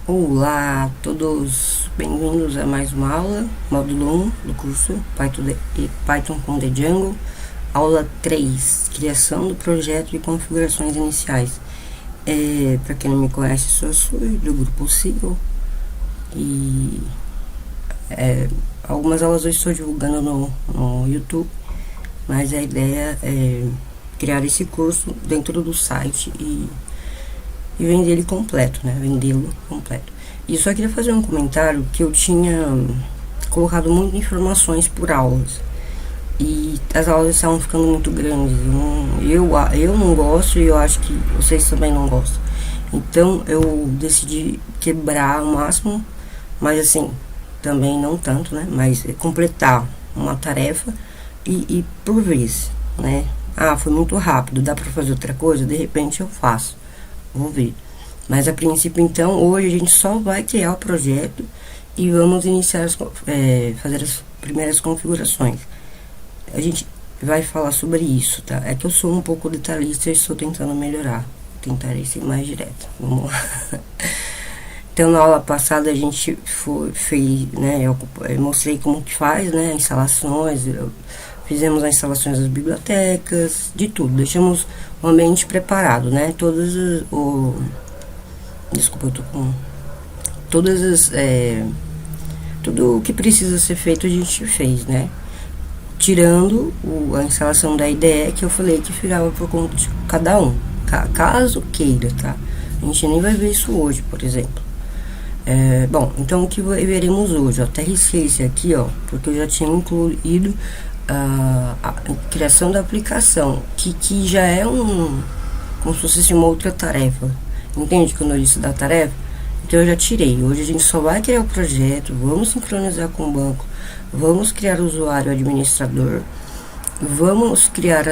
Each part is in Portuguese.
Olá a todos, bem-vindos a mais uma aula, módulo 1 do curso Python com Django, aula 3, criação do projeto e configurações iniciais. Para quem não me conhece, sou do grupo Sigo e algumas aulas eu estou divulgando no YouTube, mas a ideia é criar esse curso dentro do site e vender ele completo, né? Vendê-lo completo. E só queria fazer um comentário que eu tinha colocado muitas informações por aulas. E as aulas estavam ficando muito grandes. Eu não gosto e eu acho que vocês também não gostam. Então eu decidi quebrar o máximo, mas assim, também não tanto, né? Mas completar uma tarefa e por vez, né? Ah, foi muito rápido, dá pra fazer outra coisa? De repente eu faço. Vou ver. Mas a princípio, então, hoje a gente só vai criar o projeto e vamos iniciar fazer as primeiras configurações. A gente vai falar sobre isso, tá? É que eu sou um pouco detalhista e estou tentando melhorar. Tentarei ser mais direto. Vamos lá. Então, na aula passada a gente fez, né? Eu mostrei como que faz, né? Instalações. Fizemos as instalações das bibliotecas, de tudo. Deixamos o ambiente preparado, né? Desculpa, eu tô com... tudo o que precisa ser feito a gente fez, né? Tirando a instalação da IDE, que eu falei que ficava por conta de cada um. Caso queira, tá? A gente nem vai ver isso hoje, por exemplo. Bom, então o que veremos hoje? Eu até risquei esse aqui, ó, porque eu já tinha incluído a criação da aplicação, que já é como se fosse uma outra tarefa. Entende quando eu disse da tarefa? Então eu já tirei. Hoje a gente só vai criar o projeto, vamos sincronizar com o banco, vamos criar o usuário administrador, vamos criar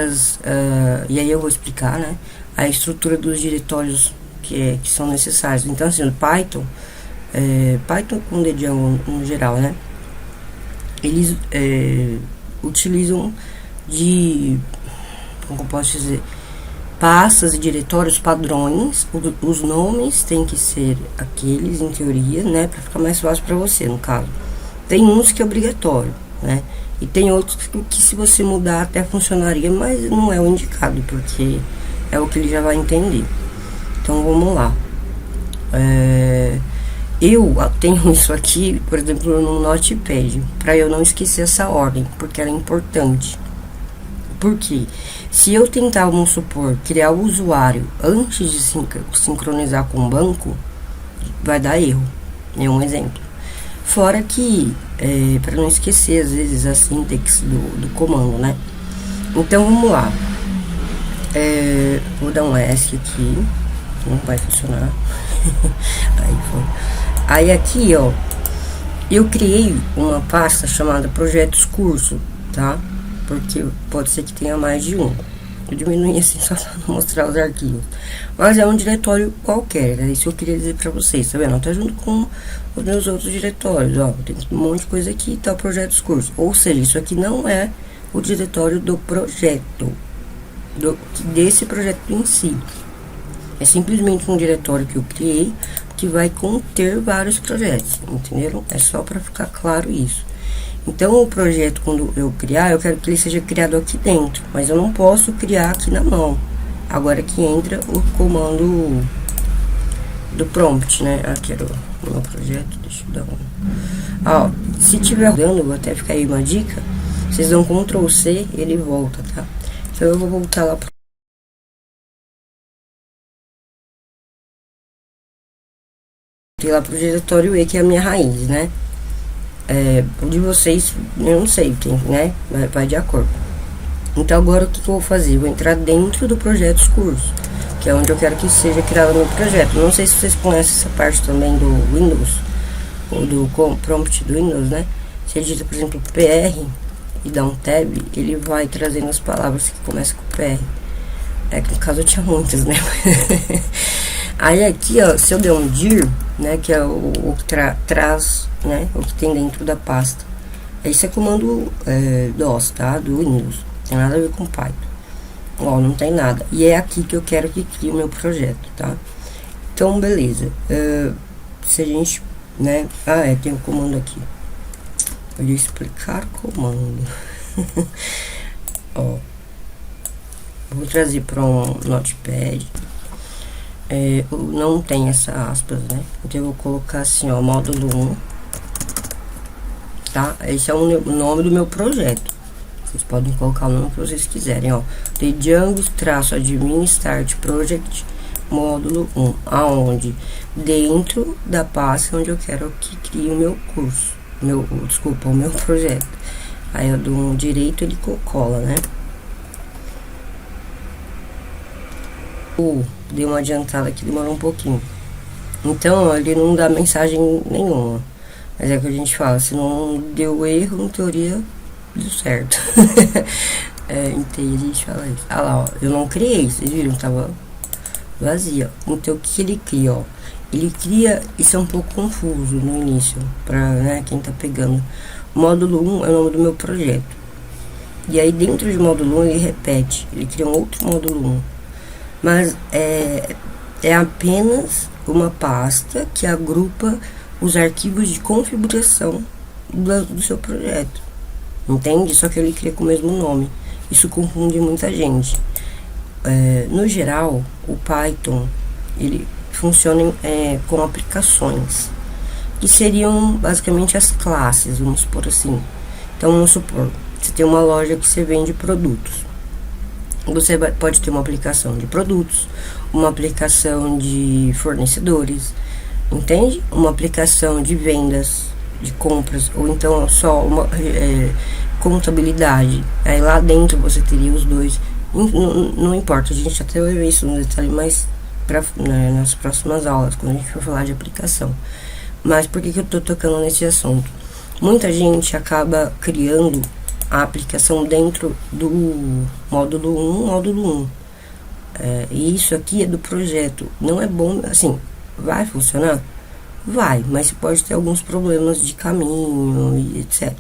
e aí eu vou explicar, né, a estrutura dos diretórios que são necessários. Então assim, o Python com Django no geral, né, eles utilizam como eu posso dizer, pastas e diretórios padrões. Os nomes têm que ser aqueles, em teoria, né, para ficar mais fácil para você, no caso. Tem uns que é obrigatório, né, e tem outros que se você mudar até funcionaria, mas não é o indicado, porque é o que ele já vai entender. Então vamos lá. Eu tenho isso aqui, por exemplo, no Notepad, para eu não esquecer essa ordem, porque ela é importante. Porque se eu tentar, vamos supor, criar o usuário antes de sincronizar com o banco, vai dar erro. É um exemplo. Fora que, para não esquecer, às vezes, a síntese do comando, né? Então, vamos lá. Vou dar um S aqui. Não vai funcionar. Aí foi. Aí aqui, ó, eu criei uma pasta chamada Projetos Curso, tá? Porque pode ser que tenha mais de um. Eu diminui assim só para não mostrar os arquivos. Mas é um diretório qualquer, é isso que eu queria dizer para vocês, tá vendo? Tá junto com os meus outros diretórios, ó. Tem um monte de coisa aqui, tá? Projetos Curso. Ou seja, isso aqui não é o diretório do projeto, desse projeto em si. É simplesmente um diretório que eu criei que vai conter vários projetos, entenderam? É só para ficar claro isso. Então o projeto, quando eu criar, eu quero que ele seja criado aqui dentro, mas eu não posso criar aqui na mão. Agora que entra o comando do prompt, né? Aqui era o meu projeto, deixa eu dar ó, se tiver rodando, vou até ficar aí uma dica, vocês dão Ctrl C, ele volta, tá? Então eu vou voltar lá pro diretório E, que é a minha raiz, né? O de vocês, eu não sei, tem, né? Vai de acordo. Então agora o que eu vou fazer? Vou entrar dentro do projeto curso, que é onde eu quero que seja criado o meu projeto. Não sei se vocês conhecem essa parte também do Windows, ou do prompt do Windows, né? Você digita, por exemplo, PR e dá um tab, ele vai trazendo as palavras que começam com PR. Que no caso eu tinha muitas, né? Aí aqui, ó, se eu der um dir, né, que é o que traz, né, o que tem dentro da pasta. Esse é comando DOS, tá, do Windows. Não tem nada a ver com Python. Ó, não tem nada. E é aqui que eu quero que crie o meu projeto, tá? Então, beleza. se a gente, né? Tem um comando aqui. Eu ia explicar o comando. Ó, vou trazer para um notepad. Não tem essa aspas, né? Então eu vou colocar assim, ó, módulo 1. Tá? Esse é o nome do meu projeto. Vocês podem colocar o nome que vocês quiserem, ó. The Django-Admin Start Project módulo 1, aonde dentro da pasta onde eu quero que crie o meu curso, o meu projeto. Aí eu dou um direito, ele cola, né? Dei uma adiantada aqui, demorou um pouquinho. Então, ó, ele não dá mensagem nenhuma. Mas é o que a gente fala, se não deu erro, em teoria, deu certo. Em teoria a gente fala isso. Ah lá, ó, eu não criei, vocês viram, tava vazia. Então o que ele cria, ó? Ele cria, isso é um pouco confuso no início, pra, né, quem tá pegando. Módulo 1 é o nome do meu projeto. E aí dentro de módulo 1 ele repete, ele cria um outro módulo 1. Mas é apenas uma pasta que agrupa os arquivos de configuração do seu projeto. Entende? Só que ele cria com o mesmo nome. Isso confunde muita gente. No geral, o Python ele funciona com aplicações, que seriam basicamente as classes, vamos supor assim. Então, vamos supor, você tem uma loja que você vende produtos. Você pode ter uma aplicação de produtos, uma aplicação de fornecedores, entende? Uma aplicação de vendas, de compras, ou então só uma contabilidade. Aí lá dentro você teria os dois. Não importa, a gente até vai ver isso no detalhe mais nas próximas aulas, quando a gente for falar de aplicação. Mas por que eu tô tocando nesse assunto? Muita gente acaba criando a aplicação dentro do módulo 1, módulo 1. E isso aqui é do projeto. Não é bom, assim, vai funcionar? Vai, mas você pode ter alguns problemas de caminho e etc.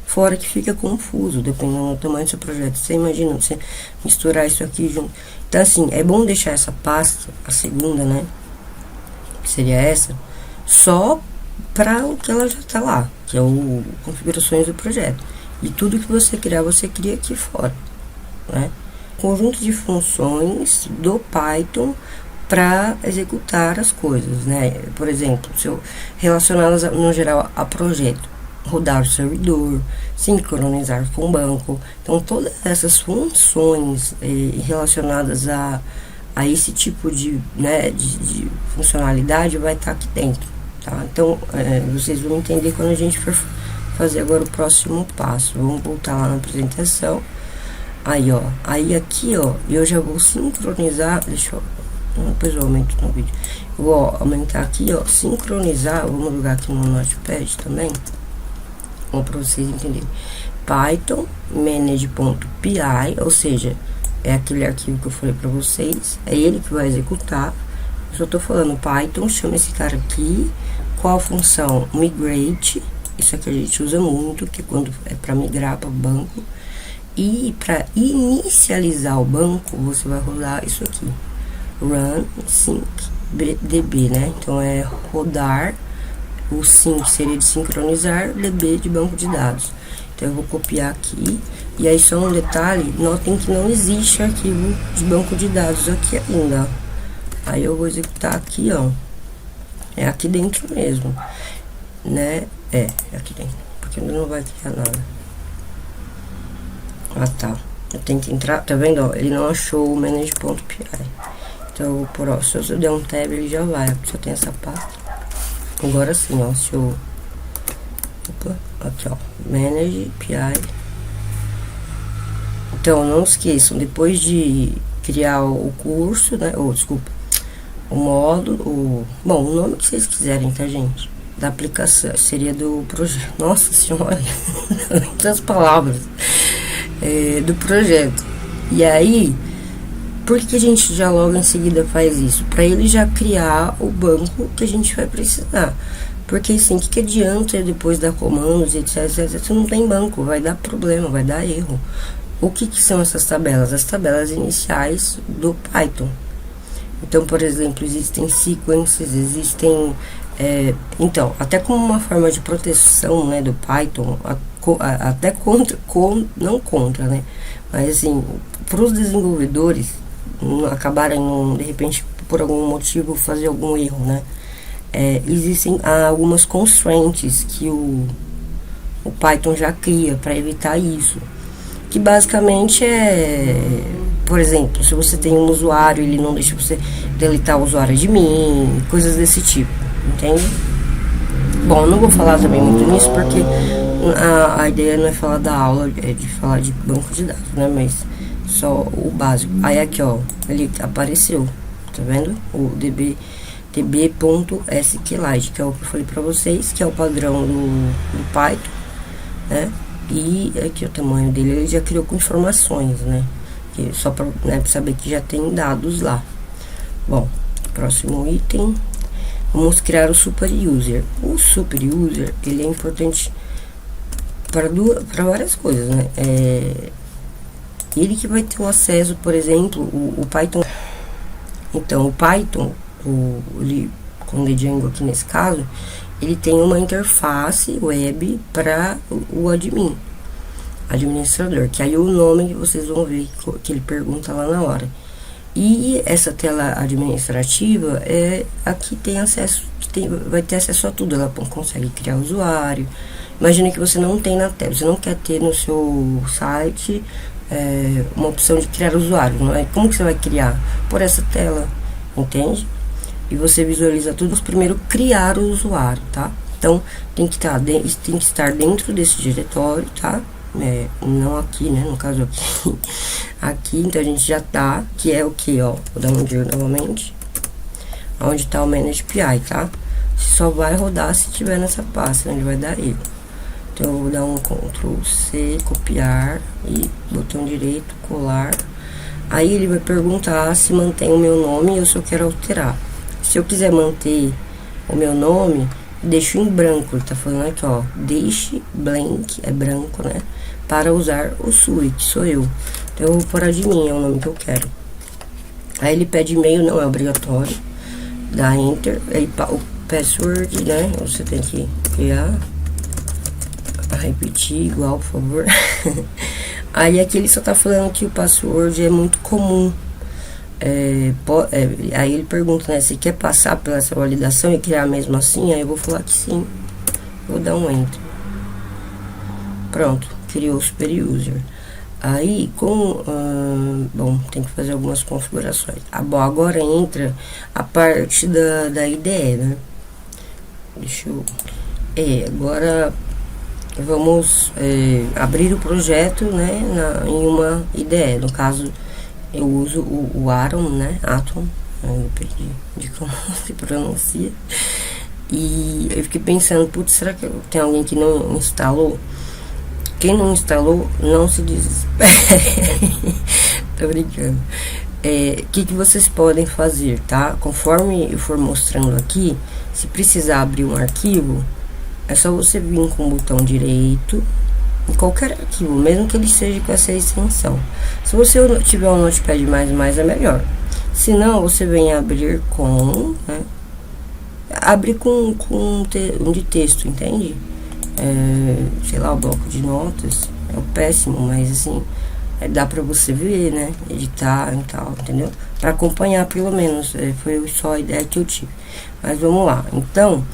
Fora que fica confuso, dependendo do tamanho do seu projeto. Você imagina você misturar isso aqui junto. Então, assim, é bom deixar essa pasta, a segunda, né? Que seria essa, só para o que ela já tá lá, que é o configurações do projeto. E tudo que você criar, você cria aqui fora, né? Conjunto de funções do Python para executar as coisas, né? Por exemplo, relacionadas no geral a projeto, rodar o servidor, sincronizar com o banco. Então, todas essas funções relacionadas a esse tipo de funcionalidade vai estar aqui dentro, tá? Então, vocês vão entender quando a gente for fazer agora o próximo passo. Vamos voltar lá na apresentação. Aí, ó, aqui, ó, eu já vou sincronizar, deixa eu, depois eu aumento no vídeo. Eu vou aumentar aqui, ó, sincronizar, vamos jogar aqui no Notepad também, para vocês entenderem. Python manage.py, ou seja, é aquele arquivo que eu falei para vocês, é ele que vai executar. Eu só tô falando Python, chama esse cara aqui, qual a função? Migrate, isso aqui a gente usa muito, que quando é para migrar para o banco. E para inicializar o banco, você vai rodar isso aqui, run sync db, né? Então é rodar, o sync seria de sincronizar, db de banco de dados. Então eu vou copiar aqui, e aí só um detalhe, notem que não existe arquivo de banco de dados aqui ainda. Aí eu vou executar aqui, ó, é aqui dentro mesmo, né? É aqui dentro, porque ainda não vai criar nada. Ah, tá. Eu tenho que entrar, tá vendo, ó? Ele não achou o manage.py. Então eu vou por, ó, se eu der um tab, ele já vai. Se eu tenho essa pasta. Agora sim, ó, se eu... Opa, aqui, ó, manage.py. Então, não esqueçam, depois de criar o curso, né? Ou, desculpa, o módulo, bom, o nome que vocês quiserem, tá, gente? Da aplicação, seria do projeto. Nossa senhora, muitas palavras. Do projeto. E aí, por que a gente já logo em seguida faz isso? Para ele já criar o banco que a gente vai precisar. Porque assim, o que adianta depois dar comandos, etc, se não tem banco, vai dar problema, vai dar erro. O que são essas tabelas? As tabelas iniciais do Python. Então, por exemplo, existem sequences, existem Então, até como uma forma de proteção, né, do Python, até não contra, né, mas assim, para os desenvolvedores acabarem, de repente, por algum motivo, fazer algum erro, né, existem algumas constraints que o Python já cria para evitar isso, que basicamente por exemplo, se você tem um usuário, ele não deixa você deletar o usuário admin, coisas desse tipo, entende? Bom, não vou falar também muito nisso, porque a ideia não é falar da aula, é de falar de banco de dados, né? Mas só o básico. Aí aqui, ó, ele apareceu, tá vendo? O db.sqlite, que é o que eu falei pra vocês, que é o padrão do Python, né? E aqui o tamanho dele, ele já criou com informações, né? Que só para, né, saber que já tem dados lá. Bom, próximo item, vamos criar o super user. O super user, ele é importante para várias coisas, né? Ele que vai ter o acesso, por exemplo, o Python. Então, o Python, com o Django aqui nesse caso, ele tem uma interface web para o administrador, que aí o nome que vocês vão ver que ele pergunta lá na hora. E essa tela administrativa aqui tem acesso, vai ter acesso a tudo. Ela consegue criar usuário. Imagina que você não tem na tela, você não quer ter no seu site uma opção de criar usuário, não é? Como que você vai criar? Por essa tela, entende? E você visualiza tudo, primeiro criar o usuário, tá? Então tem que estar dentro desse diretório, tá? Não aqui, né? No caso aqui. Aqui, então a gente já tá, que é o que, ó? Vou dar um giro novamente. Onde tá o Manage API, tá? Só vai rodar se tiver nessa pasta, onde vai dar erro. Então eu vou dar um Ctrl C, copiar e botão direito, colar. Aí ele vai perguntar se mantém o meu nome e eu só quero alterar. Se eu quiser manter o meu nome, deixo em branco. Ele tá falando aqui, ó, deixe blank, é branco, né? Para usar o SUI, que sou eu. Então eu vou pôr admin, é o nome que eu quero. Aí ele pede e-mail, não é obrigatório. Dá enter, aí o password, né? Você tem que criar. Repetir igual, por favor. Aí aqui ele só tá falando que o password é muito comum. Aí ele pergunta, né, se quer passar pela essa validação e criar mesmo assim. Aí eu vou falar que sim. Vou dar um enter. Pronto, criou o super user. Aí bom, tem que fazer algumas configurações. Bom, agora entra a parte da IDE, né? Deixa eu... agora vamos abrir o projeto, né, em uma IDE. No caso, eu uso o Atom, né? Atom, eu perdi de como se pronuncia. E eu fiquei pensando, putz, será que tem alguém que não instalou? Quem não instalou, não se desespere. Tô brincando. Que vocês podem fazer, tá? Conforme eu for mostrando aqui, se precisar abrir um arquivo, é só você vir com o botão direito em qualquer arquivo, mesmo que ele seja com essa extensão. Se você tiver um Notepad++, é melhor. Se não, você vem abrir com, né? Abre com um de texto, entende? Sei lá, o bloco de notas é o péssimo, mas assim, dá pra você ver, né? Editar e tal, entendeu? Pra acompanhar, pelo menos, foi só a ideia que eu tive. Mas vamos lá. Então,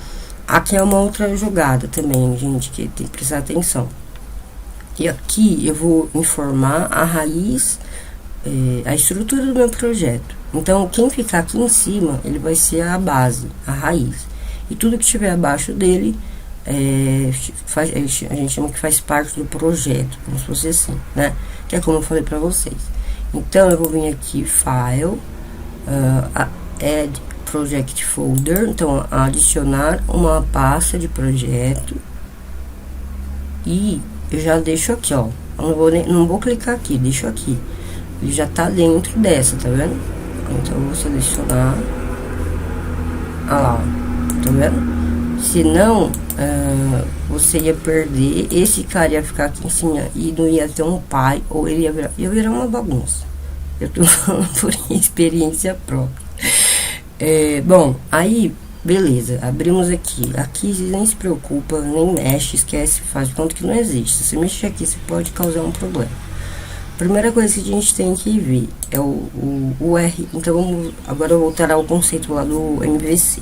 aqui é uma outra jogada também, gente, que tem que prestar atenção. E aqui eu vou informar a raiz, a estrutura do meu projeto. Então, quem ficar aqui em cima, ele vai ser a base, a raiz. E tudo que estiver abaixo dele, a gente chama que faz parte do projeto, como se fosse assim, né? Que é como eu falei pra vocês. Então, eu vou vir aqui, File, Add Project Folder. Então, adicionar uma pasta de projeto. E eu já deixo aqui, ó. Eu não vou clicar aqui, deixo aqui. Ele já tá dentro dessa, tá vendo? Então, eu vou selecionar. Olha lá, ó. Tá vendo? Senão, você ia perder. Esse cara ia ficar aqui em cima e não ia ter um pai, ou ele ia virar uma bagunça. Eu tô falando por experiência própria. Bom, aí Beleza, abrimos aqui. Aqui nem se preocupa, nem mexe, esquece, faz de conta que não existe. Se você mexer aqui, você pode causar um problema. Primeira coisa que a gente tem que ver é o R. Então, agora eu vou voltar ao conceito lá do MVC.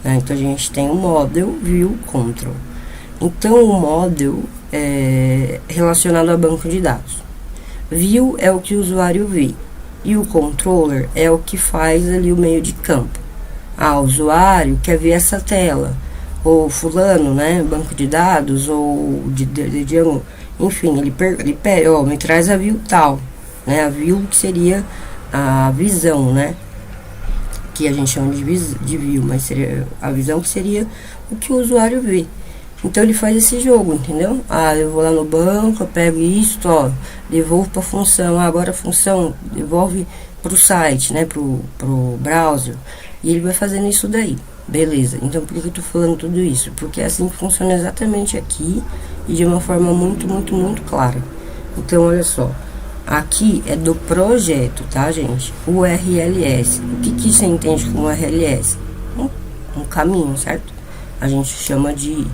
Né? Então, a gente tem o Model, View, Control. Então, o Model é relacionado a banco de dados. View é o que o usuário vê. E o Controller é o que faz ali o meio de campo. O usuário quer ver essa tela. Ou fulano, né? Banco de dados, ou de enfim, ele pede, ó, me traz a view tal, né? A view que seria a visão, né? Que a gente chama de view, mas seria a visão que seria o que o usuário vê. Então ele faz esse jogo, entendeu? Eu vou lá no banco, eu pego isso, ó, devolvo para a função. Agora a função devolve para o site, né? Pro browser. E ele vai fazendo isso daí. Beleza, então por que eu tô falando tudo isso? Porque é assim que funciona exatamente aqui e de uma forma muito, muito, muito clara. Então, olha só, aqui é do projeto, tá, gente? O URLS. O que você entende como URLS? Um caminho, certo? A gente chama de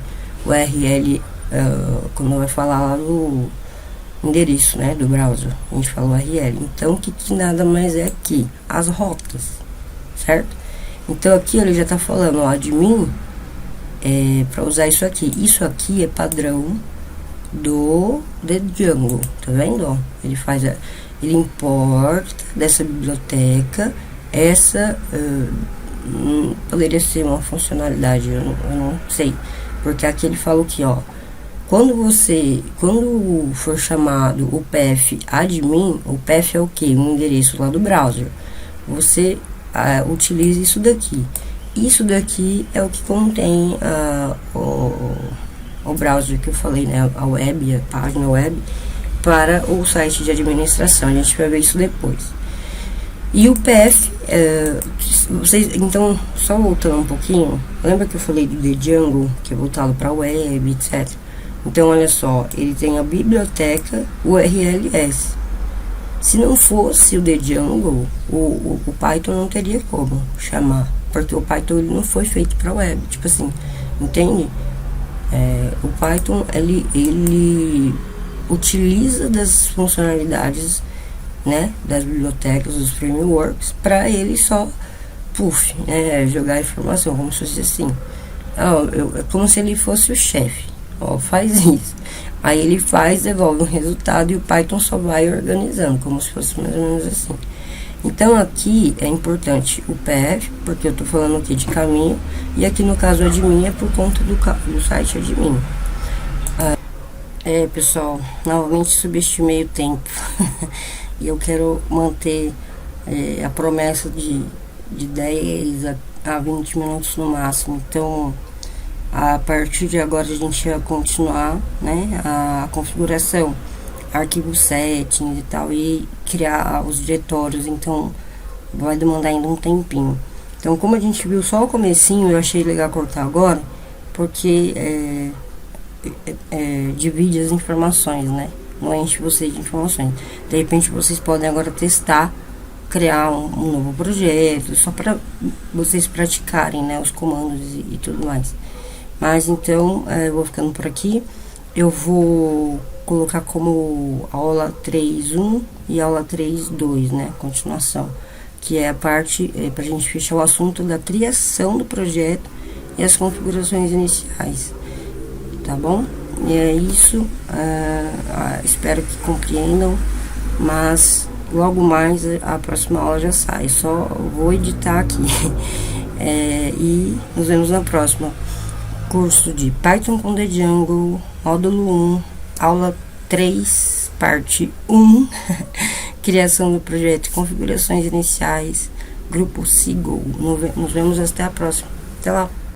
URL, quando vai falar lá do endereço, né, do browser, a gente fala URL. Então, o que nada mais é aqui? As rotas, certo? Então aqui ele já tá falando, ó, admin para usar isso aqui. Isso aqui é padrão do Django, tá vendo? Ó, ele importa dessa biblioteca essa, poderia ser uma funcionalidade, eu não sei, porque aqui ele falou que, ó, quando for chamado o path admin, o path é o que? Um endereço lá do browser. Você utilize isso daqui. Isso daqui é o que contém o browser que eu falei, né? A web, a página web para o site de administração. A gente vai ver isso depois. E o path, vocês, então, só voltando um pouquinho, lembra que eu falei do Django, que é voltado para a web, etc. Então, olha só, ele tem a biblioteca URLS. Se não fosse o Django, o Python não teria como chamar, porque o Python ele não foi feito para web, tipo assim, entende? O Python ele utiliza das funcionalidades, né, das bibliotecas, dos frameworks, para ele só jogar informação, como se fosse assim, é como se ele fosse o chefe, faz isso. Aí ele devolve um resultado e o Python só vai organizando, como se fosse mais ou menos assim. Então aqui é importante o path, porque eu tô falando aqui de caminho, e aqui no caso admin é por conta do site admin. Pessoal, novamente subestimei o tempo e eu quero manter a promessa de 10 a 20 minutos no máximo. Então, a partir de agora a gente vai continuar, né, a configuração, arquivo settings e tal, e criar os diretórios. Então vai demandar ainda um tempinho. Então, como a gente viu só o comecinho, eu achei legal cortar agora, porque divide as informações, né, não enche vocês de informações. De repente vocês podem agora testar, criar um novo projeto, só para vocês praticarem, né, os comandos e tudo mais. Mas então, eu vou ficando por aqui. Eu vou colocar como aula 3.1 e aula 3.2, né? Continuação. Que é a parte, pra gente fechar o assunto da criação do projeto e as configurações iniciais. Tá bom? E é isso. Espero que compreendam. Mas logo mais a próxima aula já sai. Só vou editar aqui. E nos vemos na próxima. Curso de Python com Django, módulo 1, aula 3, parte 1, criação do projeto e configurações iniciais, grupo Seagull. Nos vemos até a próxima. Até lá.